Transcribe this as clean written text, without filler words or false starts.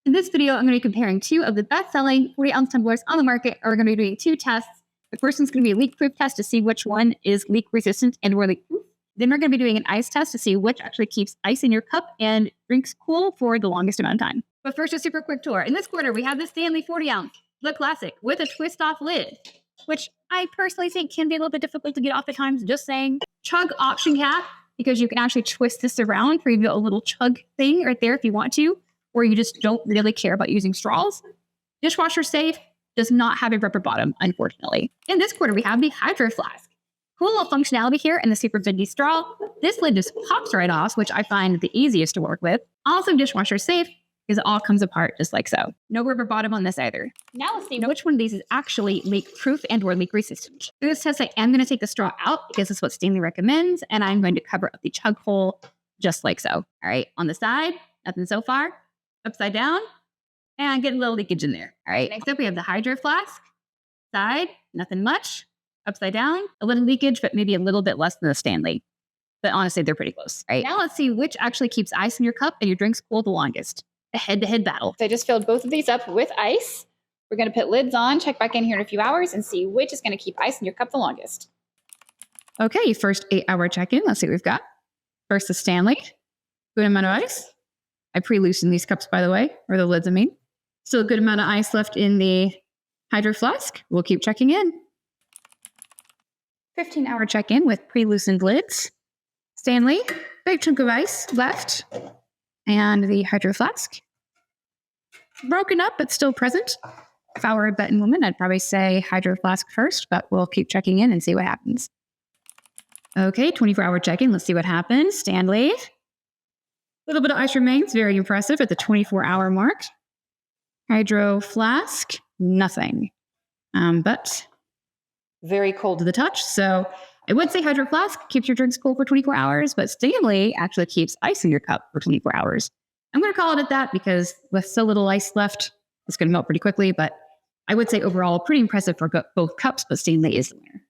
In this video, I'm going to be comparing two of the best-selling 40-ounce tumblers on the market. We're going to be doing two tests. The first one's going to be a leak-proof test to see which one is leak-resistant and or leak-proof. Then we're going to be doing an ice test to see which actually keeps ice in your cup and drinks cool for the longest amount of time. But first, a super quick tour. In this quarter, we have the Stanley 40-ounce, the classic, with a twist-off lid, which I personally think can be a little bit difficult to get off at times, just saying. Chug option cap, because you can actually twist this around for you a little chug thing right there if you want to, or you just don't really care about using straws. Dishwasher safe, does not have a rubber bottom, unfortunately. In this quarter, we have the Hydro Flask. Cool little functionality here in the super bendy straw. This lid just pops right off, which I find the easiest to work with. Also dishwasher safe, because it all comes apart just like so. No rubber bottom on this either. Now let's see which one of these is actually leak-proof and or leak-resistant. For this test, I am going to take the straw out because that's what Stanley recommends, and I'm going to cover up the chug hole just like so. All right, on the side, nothing so far. Upside down, and get a little leakage in there. All right, next up we have the Hydro Flask. Side, nothing much. Upside down, a little leakage, but maybe a little bit less than the Stanley. But honestly, they're pretty close. All right, now let's see which actually keeps ice in your cup and your drinks cool the longest. A head-to-head battle. So I just filled both of these up with ice. We're going to put lids on, check back in here in a few hours, and see which is going to keep ice in your cup the longest. Okay, first 8-hour check-in. Let's see what we've got. First, the Stanley. Good amount of ice. I pre-loosened these cups, by the way, or the lids, I mean. Still a good amount of ice left in the Hydro Flask. We'll keep checking in. 15-hour check-in with pre-loosened lids. Stanley, big chunk of ice left. And the Hydro Flask. Broken up, but still present. If I were a betting woman, I'd probably say Hydro Flask first, but we'll keep checking in and see what happens. Okay, 24-hour check-in. Let's see what happens. Stanley. A little bit of ice remains, very impressive at the 24-hour mark. Hydro Flask, nothing. But very cold to the touch. So I would say Hydro Flask keeps your drinks cool for 24 hours, but Stanley actually keeps ice in your cup for 24 hours. I'm going to call it at that because with so little ice left, it's going to melt pretty quickly. But I would say overall, pretty impressive for both cups, but Stanley is the winner.